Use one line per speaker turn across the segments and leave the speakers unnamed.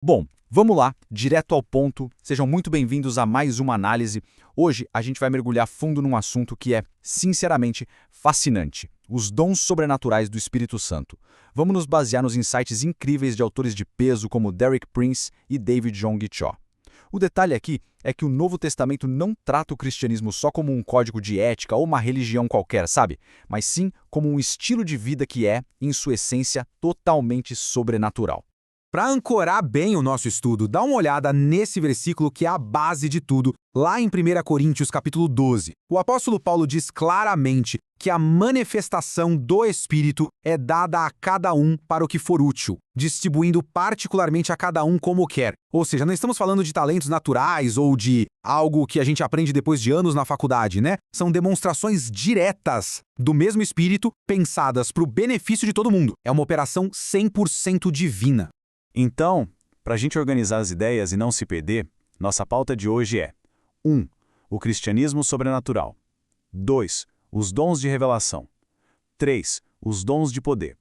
Bom, vamos lá, direto ao ponto. Sejam muito bem-vindos a mais uma análise. Hoje a gente vai mergulhar fundo num assunto que é, sinceramente, fascinante: os dons sobrenaturais do Espírito Santo. Vamos nos basear nos insights incríveis de autores de peso como Derek Prince e David Jong Cho. O detalhe aqui é que o Novo Testamento não trata o cristianismo só como um código de ética ou uma religião qualquer, sabe? Mas sim como um estilo de vida que é, em sua essência, totalmente sobrenatural.
Para ancorar bem o nosso estudo, dá uma olhada nesse versículo que é a base de tudo, lá em 1 Coríntios capítulo 12. O apóstolo Paulo diz claramente que a manifestação do Espírito é dada a cada um para o que for útil, distribuindo particularmente a cada um como quer. Ou seja, não estamos falando de talentos naturais ou de algo que a gente aprende depois de anos na faculdade, né? São demonstrações diretas do mesmo Espírito, pensadas para o benefício de todo mundo. É uma operação 100% divina.
Então, para a gente organizar as ideias e não se perder, nossa pauta de hoje é 1. O cristianismo sobrenatural. 2. Os dons de revelação. 3. Os dons de poder.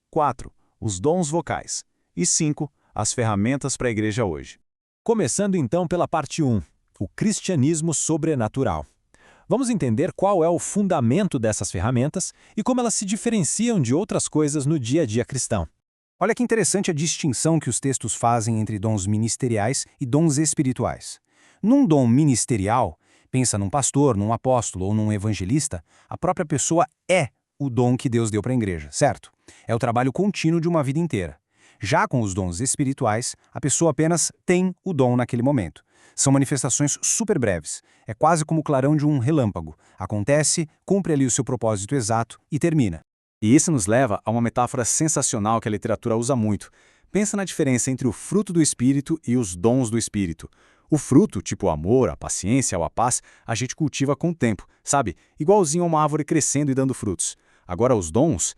4. Os dons vocais. E 5. As ferramentas para a igreja hoje.
Começando então pela parte 1, o cristianismo sobrenatural. Vamos entender qual é o fundamento dessas ferramentas e como elas se diferenciam de outras coisas no dia a dia cristão.
Olha que interessante a distinção que os textos fazem entre dons ministeriais e dons espirituais. Num dom ministerial, pensa num pastor, num apóstolo ou num evangelista, a própria pessoa é o dom que Deus deu para a igreja, certo? É o trabalho contínuo de uma vida inteira. Já com os dons espirituais, a pessoa apenas tem o dom naquele momento. São manifestações super breves. É quase como o clarão de um relâmpago. Acontece, cumpre ali o seu propósito exato e termina.
E isso nos leva a uma metáfora sensacional que a literatura usa muito. Pensa na diferença entre o fruto do Espírito e os dons do Espírito. O fruto, tipo o amor, a paciência ou a paz, a gente cultiva com o tempo, sabe? Igualzinho a uma árvore crescendo e dando frutos. Agora os dons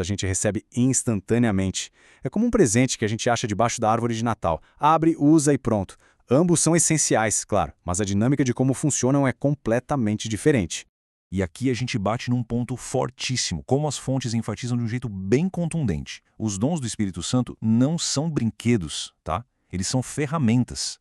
a gente recebe instantaneamente. É como um presente que a gente acha debaixo da árvore de Natal. Abre, usa e pronto. Ambos são essenciais, claro, mas a dinâmica de como funcionam é completamente diferente.
E aqui a gente bate num ponto fortíssimo, como as fontes enfatizam de um jeito bem contundente. Os dons do Espírito Santo não são brinquedos, tá? Eles são ferramentas.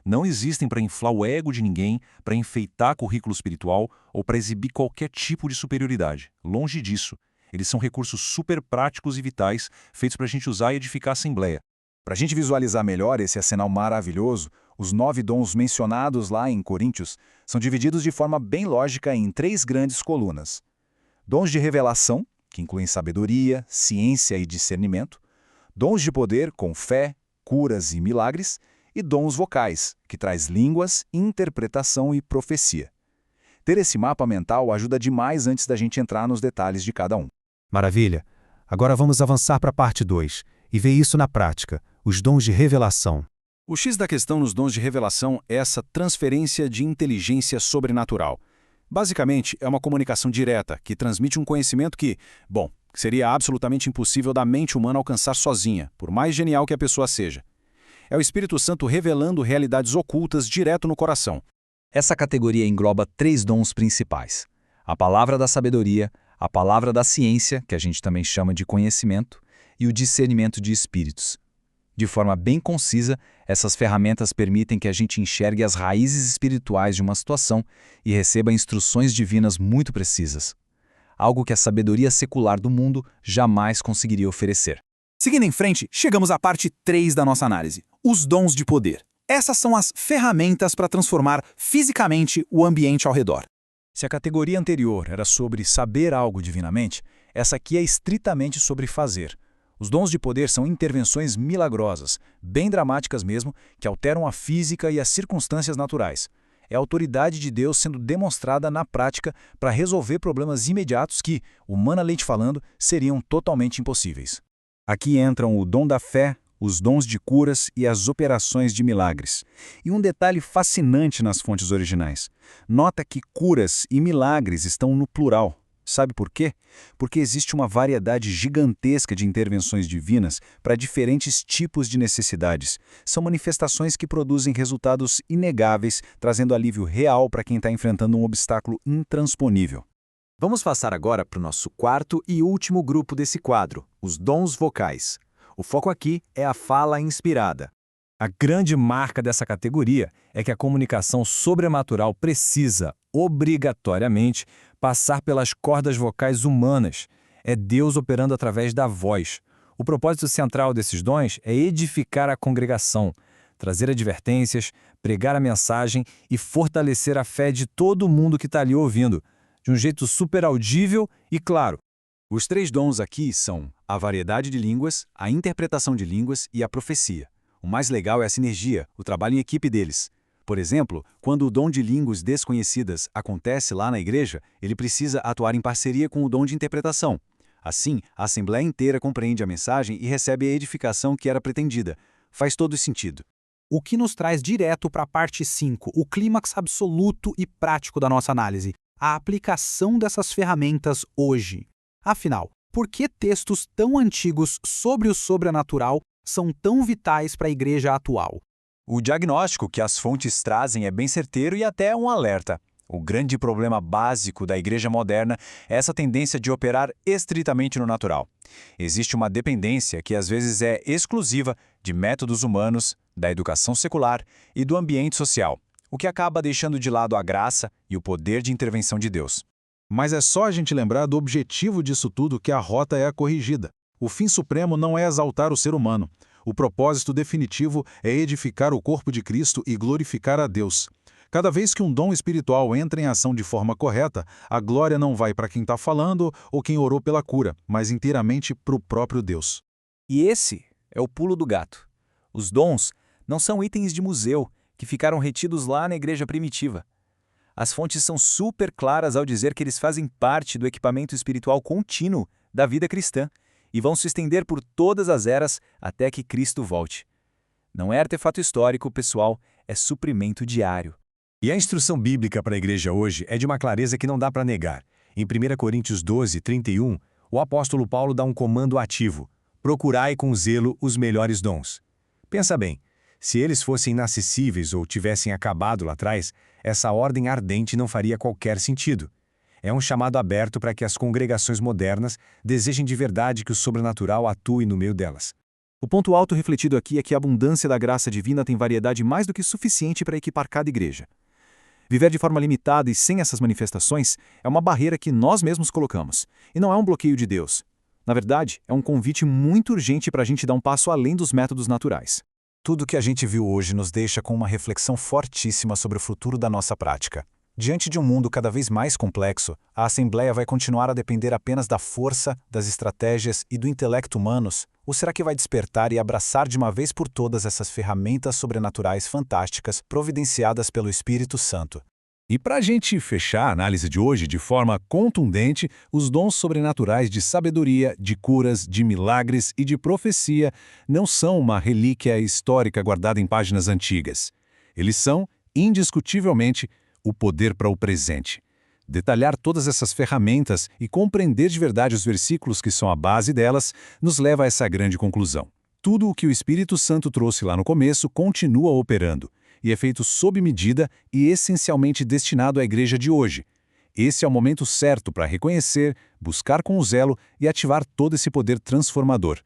Não existem para inflar o ego de ninguém, para enfeitar currículo espiritual ou para exibir qualquer tipo de superioridade. Longe disso. Eles são recursos super práticos e vitais, feitos para a gente usar e edificar a Assembleia.
Para a gente visualizar melhor esse arsenal maravilhoso, os 9 dons mencionados lá em Coríntios são divididos de forma bem lógica em 3 grandes colunas. Dons de revelação, que incluem sabedoria, ciência e discernimento. Dons de poder, com fé, curas e milagres. E dons vocais, que traz línguas, interpretação e profecia. Ter esse mapa mental ajuda demais antes da gente entrar nos detalhes de cada um.
Maravilha! Agora vamos avançar para a parte 2 e ver isso na prática, os dons de revelação.
O X da questão nos dons de revelação é essa transferência de inteligência sobrenatural. Basicamente, é uma comunicação direta que transmite um conhecimento que seria absolutamente impossível da mente humana alcançar sozinha, por mais genial que a pessoa seja. É o Espírito Santo revelando realidades ocultas direto no coração. Essa categoria engloba 3 dons principais: a palavra da sabedoria, a palavra da ciência, que a gente também chama de conhecimento, e o discernimento de espíritos. De forma bem concisa, essas ferramentas permitem que a gente enxergue as raízes espirituais de uma situação e receba instruções divinas muito precisas. Algo que a sabedoria secular do mundo jamais conseguiria oferecer.
Seguindo em frente, chegamos à parte 3 da nossa análise, os dons de poder. Essas são as ferramentas para transformar fisicamente o ambiente ao redor.
Se a categoria anterior era sobre saber algo divinamente, essa aqui é estritamente sobre fazer. Os dons de poder são intervenções milagrosas, bem dramáticas mesmo, que alteram a física e as circunstâncias naturais. É a autoridade de Deus sendo demonstrada na prática para resolver problemas imediatos que, humanamente falando, seriam totalmente impossíveis. Aqui entram o dom da fé, os dons de curas e as operações de milagres. E um detalhe fascinante nas fontes originais. Nota que curas e milagres estão no plural. Sabe por quê? Porque existe uma variedade gigantesca de intervenções divinas para diferentes tipos de necessidades. São manifestações que produzem resultados inegáveis, trazendo alívio real para quem está enfrentando um obstáculo intransponível.
Vamos passar agora para o nosso quarto e último grupo desse quadro, os dons vocais.
O foco aqui é a fala inspirada.
A grande marca dessa categoria é que a comunicação sobrenatural precisa, obrigatoriamente, passar pelas cordas vocais humanas. É Deus operando através da voz. O propósito central desses dons é edificar a congregação, trazer advertências, pregar a mensagem e fortalecer a fé de todo mundo que está ali ouvindo, de um jeito super audível e claro.
Os 3 dons aqui são a variedade de línguas, a interpretação de línguas e a profecia. O mais legal é a sinergia, o trabalho em equipe deles. Por exemplo, quando o dom de línguas desconhecidas acontece lá na igreja, ele precisa atuar em parceria com o dom de interpretação. Assim, a assembleia inteira compreende a mensagem e recebe a edificação que era pretendida. Faz todo sentido.
O que nos traz direto para a parte 5, o clímax absoluto e prático da nossa análise, a aplicação dessas ferramentas hoje. Afinal, por que textos tão antigos sobre o sobrenatural são tão vitais para a igreja atual?
O diagnóstico que as fontes trazem é bem certeiro e até um alerta. O grande problema básico da igreja moderna é essa tendência de operar estritamente no natural. Existe uma dependência que às vezes é exclusiva de métodos humanos, da educação secular e do ambiente social, o que acaba deixando de lado a graça e o poder de intervenção de Deus.
Mas é só a gente lembrar do objetivo disso tudo que a rota é corrigida. O fim supremo não é exaltar o ser humano. O propósito definitivo é edificar o corpo de Cristo e glorificar a Deus. Cada vez que um dom espiritual entra em ação de forma correta, a glória não vai para quem está falando ou quem orou pela cura, mas inteiramente para o próprio Deus.
E esse é o pulo do gato. Os dons não são itens de museu que ficaram retidos lá na igreja primitiva. As fontes são super claras ao dizer que eles fazem parte do equipamento espiritual contínuo da vida cristã e vão se estender por todas as eras até que Cristo volte. Não é artefato histórico, pessoal, é suprimento diário.
E a instrução bíblica para a igreja hoje é de uma clareza que não dá para negar. Em 1 Coríntios 12, 31, o apóstolo Paulo dá um comando ativo: procurai com zelo os melhores dons. Pensa bem, se eles fossem inacessíveis ou tivessem acabado lá atrás, essa ordem ardente não faria qualquer sentido. É um chamado aberto para que as congregações modernas desejem de verdade que o sobrenatural atue no meio delas.
O ponto alto refletido aqui é que a abundância da graça divina tem variedade mais do que suficiente para equipar cada igreja. Viver de forma limitada e sem essas manifestações é uma barreira que nós mesmos colocamos, e não é um bloqueio de Deus. Na verdade, é um convite muito urgente para a gente dar um passo além dos métodos naturais. Tudo que a gente viu hoje nos deixa com uma reflexão fortíssima sobre o futuro da nossa prática. Diante de um mundo cada vez mais complexo, a Assembleia vai continuar a depender apenas da força, das estratégias e do intelecto humanos? Ou será que vai despertar e abraçar de uma vez por todas essas ferramentas sobrenaturais fantásticas providenciadas pelo Espírito Santo?
E para a gente fechar a análise de hoje de forma contundente, os dons sobrenaturais de sabedoria, de curas, de milagres e de profecia não são uma relíquia histórica guardada em páginas antigas. Eles são, indiscutivelmente, o poder para o presente. Detalhar todas essas ferramentas e compreender de verdade os versículos que são a base delas nos leva a essa grande conclusão. Tudo o que o Espírito Santo trouxe lá no começo continua operando, e é feito sob medida e essencialmente destinado à igreja de hoje. Esse é o momento certo para reconhecer, buscar com zelo e ativar todo esse poder transformador.